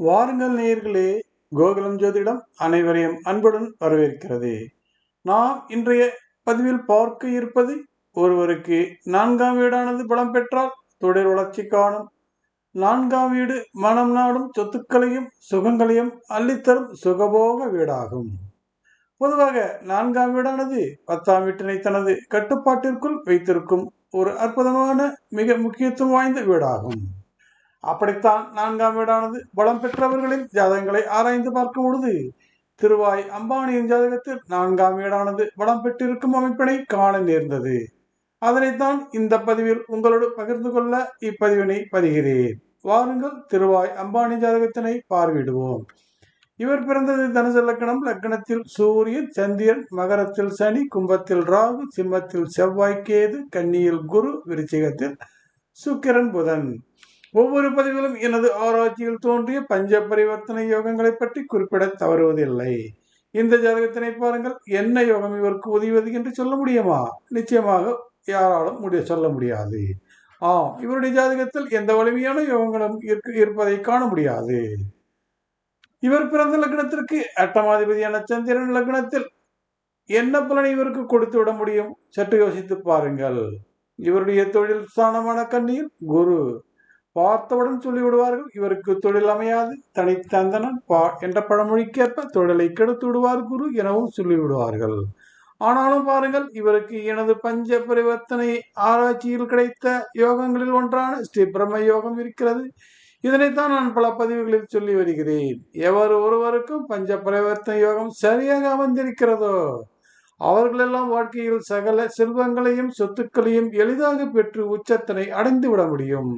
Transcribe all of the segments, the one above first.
வாருங்கள் நேயர்களே, கோகுலம் ஜோதிடம் அனைவரையும் அன்புடன் வரவேற்கிறது. நாம் இன்றைய பதிவில் பார்க்க இருப்பது, ஒருவருக்கு 4ஆம் வீடானது பலம் பெற்றால் தொடர் வளர்ச்சி காணும். 4ஆம் வீடு மனம் நாடும் சொத்துக்களையும் சுகங்களையும் அள்ளித்தரும் சுகபோக வீடாகும். பொதுவாக 4ஆம் வீடானது 10ஆம் வீட்டினை தனது கட்டுப்பாட்டிற்குள் வைத்திருக்கும் ஒரு அற்புதமான மிக முக்கியத்துவம் வாய்ந்த வீடாகும். அப்படித்தான் 4ஆம் வீடானது பலம் பெற்றவர்களின் ஜாதகங்களை ஆராய்ந்து பார்க்கும் பொழுது, திருவாய் அம்பானியின் ஜாதகத்தில் 4ஆம் வீடானது பலம் பெற்றிருக்கும் அமைப்பினை காண நேர்ந்தது. அதனைத்தான் இந்த பதிவில் உங்களோடு பகிர்ந்து கொள்ள இப்பதிவினை பதிகிறேன். வாருங்கள், திருவாய் அம்பானி ஜாதகத்தினை பார்வையிடுவோம். இவர் பிறந்தது தனுசு லக்னம். லக்னத்தில் சூரியன், சந்திரன், மகரத்தில் சனி, கும்பத்தில் ராகு, சிம்மத்தில் செவ்வாய், கேது, கன்னியில் குரு, விருச்சிகத்தில் சுக்கிரன், புதன். ஒவ்வொரு பதிவிலும் எனது ஆராய்ச்சியில் தோன்றிய பஞ்ச பரிவர்த்தனை யோகங்களை பற்றி குறிப்பிட தவறுவதில்லை. இந்த ஜாதகத்தினை பாருங்கள். என்ன யோகம் இவருக்கு உதவுவது என்று சொல்ல முடியுமா? நிச்சயமாக யாராலும் சொல்ல முடியாது. இவருடைய ஜாதகத்தில் எந்த வலிமையான யோகங்களும் இருப்பதை காண முடியாது. இவர் பிறந்த லக்னத்திற்கு 8ஆம் அதிபதியான சந்திரன் லக்னத்தில் என்ன பலனை இவருக்கு கொடுத்து விட முடியும்? சற்று யோசித்து பாருங்கள். இவருடைய தொழில் ஸ்தானமான கன்னியில் குரு. பார்த்தவுடன் சொல்லிவிடுவார்கள், இவருக்கு தொழில் அமையாது, தனித்தந்தனன் என்ற பழமொழிக்கேற்ப தொழிலை கெடுத்து விடுவார் குரு எனவும் சொல்லிவிடுவார்கள். ஆனாலும் பாருங்கள், இவருக்கு எனது பஞ்ச பரிவர்த்தனை ஆராய்ச்சியில் கிடைத்த யோகங்களில் ஒன்றான ஸ்ரீ பிரம்ம யோகம் இருக்கிறது. இதனைத்தான் நான் பல பதிவுகளில் சொல்லி வருகிறேன். எவர் ஒருவருக்கும் பஞ்ச பரிவர்த்தனை யோகம் சரியாக அமர்ந்திருக்கிறதோ அவர்களெல்லாம் வாழ்க்கையில் சகல செல்வங்களையும் சொத்துக்களையும் எளிதாக பெற்று உச்சத்தினை அடைந்து விட முடியும்.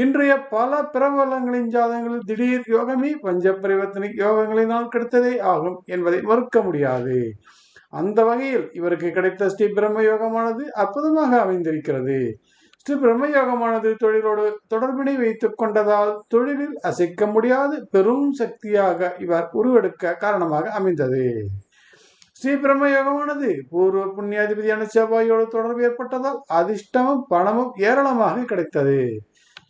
இன்றைய பல பிரபலங்களின் ஜாதகங்களில் திடீர் யோகமே பஞ்ச பரிவர்த்தனை யோகங்களினால் கிடைத்ததே ஆகும் என்பதை மறுக்க முடியாது. அந்த வகையில் இவருக்கு கிடைத்த ஸ்ரீ பிரம்ம யோகமானது அற்புதமாக அமைந்திருக்கிறது. ஸ்ரீ பிரம்ம யோகமானது தொழிலோடு தொடர்பினை வைத்துக் கொண்டதால் தொழிலில் அசைக்க முடியாத பெரும் சக்தியாக இவர் உருவெடுக்க காரணமாக அமைந்தது. ஸ்ரீ பிரம்ம யோகமானது பூர்வ புண்ணியாதிபதியான செவ்வாயோடு தொடர்பு ஏற்பட்டதால் அதிர்ஷ்டமும் பணமும் ஏராளமாக கிடைத்தது.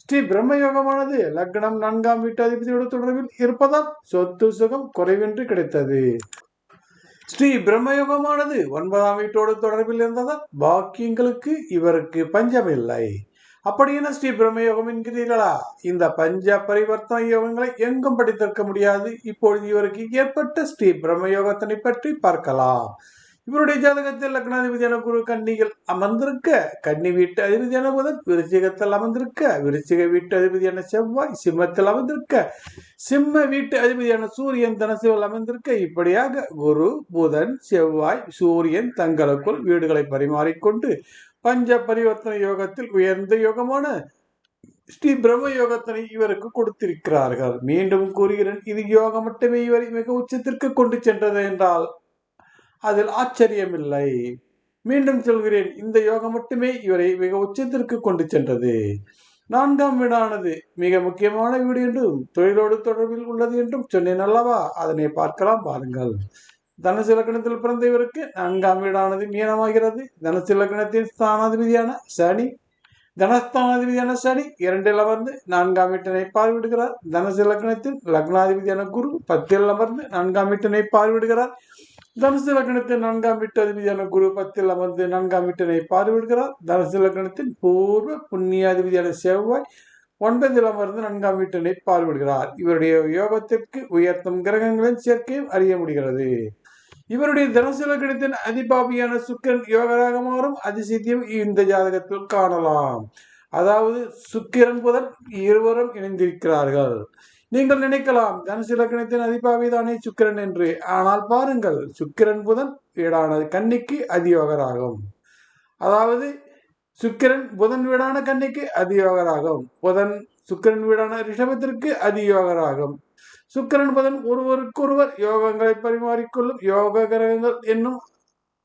ஸ்ரீ பிரம்ம யோகமானது லக்னம் 4ஆம் வீட்டு அதிபதியோடு தொடர்பில் இருப்பதால் சொத்து சுகம் குறைவின்றி கிடைத்தது. ஸ்ரீ பிரம்ம யோகமானது 9ஆம் வீட்டோடு தொடர்பில் இருந்ததால் பாக்கியங்களுக்கு இவருக்கு பஞ்சமில்லை. அப்படியென ஸ்ரீ பிரம்ம யோகம் என்கிறீர்களா? இந்த பஞ்ச பரிவர்த்தனை யோகங்களை எங்கும் படித்திருக்க முடியாது. இப்பொழுது இவருக்கு ஏற்பட்ட ஸ்ரீ பிரம்ம யோகத்தினை பற்றி பார்க்கலாம். இவருடைய ஜாதகத்தில் லக்னாதிபதியான குரு கன்னியில் அமர்ந்திருக்க, கன்னி வீட்டு அதிபதியான புதன் விருச்சிகத்தில் அமர்ந்திருக்க, விருச்சிக வீட்டு அதிபதியான செவ்வாய் சிம்மத்தில் அமர்ந்திருக்க, சிம்ம வீட்டு அதிபதியான சூரியன் தனுசுவில் அமர்ந்திருக்க, இப்படியாக குரு, புதன், செவ்வாய், சூரியன் தங்களுக்குள் வீடுகளை பரிமாறிக்கொண்டு பஞ்ச பரிவர்த்தனை யோகத்தில் உயர்ந்த யோகமான ஸ்ரீ பிரம்ம யோகத்தினை இவருக்கு கொடுத்திருக்கிறார்கள். மீண்டும் கூறுகிறேன், இது யோகம் மட்டுமே இவரை மிக உச்சத்திற்கு கொண்டு சென்றது என்றால் அதில் ஆச்சரியமில்லை. மீண்டும் சொல்கிறேன், இந்த யோகம் மட்டுமே இவரை மிக உச்சத்திற்கு கொண்டு சென்றது. 4ஆம் வீடானது மிக முக்கியமான வீடு என்றும் தொழிலோடு தொடர்பில் உள்ளது என்றும் சொன்னேன் அல்லவா? அதனை பார்க்கலாம், பாருங்கள். தனுசு லக்னத்தில் பிறந்த இவருக்கு 4ஆம் வீடானது மீனமாகிறது. தனுசு லக்னத்தின் ஸ்தானாதிபதியான சனி, தனஸ்தானாதிபதியான சனி 2இல் அமர்ந்து 4ஆம் வீட்டினை பார்வையிடுகிறார். தனுசு லக்னத்தில் லக்னாதிபதியான குரு 10இல் அமர்ந்து 4ஆம் வீட்டினை பார்வையிடுகிறார். தனுசு லக்னத்தின் 4ஆம் வீட்டு அதிபதியான குரு 10இல் அமர்ந்து 4ஆம் வீட்டினை பார்வையிடுகிறார். தனுசு லக்னத்தின் பூர்வ புண்ணியாதிபதியான செவ்வாய் 9இல் அமர்ந்து 4ஆம் வீட்டினை பார்வையிடுகிறார். இவருடைய யோகத்திற்கு உயர்த்தும் கிரகங்களின் சேர்க்கையும் அறிய முடிகிறது. இவருடைய தனுசு லக்னத்தின் அதிபாபியான சுக்கிரன் யோகராக மாறும் அதிசயத்தையும் இந்த ஜாதகத்தில் காணலாம். அதாவது சுக்கிரன் புதன் இருவரும் இணைந்திருக்கிறார்கள். நீங்கள் நினைக்கலாம், தனுசு லக்னத்தின் அதிபாவி தானே சுக்கிரன் என்று. ஆனால் பாருங்கள், சுக்கிரன் புதன் வீடான கன்னிக்கு அதியோகராகும். அதாவது சுக்கிரன் புதன் வீடான கன்னிக்கு அதியோகராகும். புதன் சுக்கிரன் வீடான ரிஷபத்திற்கு அதியோகராகும். சுக்கிரன் புதன் ஒருவருக்கொருவர் யோகங்களை பரிமாறிக்கொள்ளும் யோக கிரகங்கள் என்னும்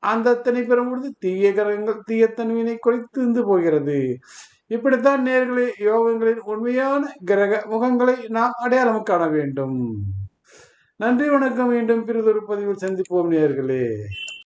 அந்தத்தனை பெறும்பொழுது தீய கிரகங்கள் தீயத்தன்மையினை குறைத்து போகிறது. இப்படித்தான் நேர்களே, யோகங்களின் உண்மையான கிரக முகங்களை நாம் அடையாளம் காண வேண்டும். நன்றி, வணக்கம். மீண்டும் பிறிதொரு பதிவில் சந்திப்போம் நேர்களே.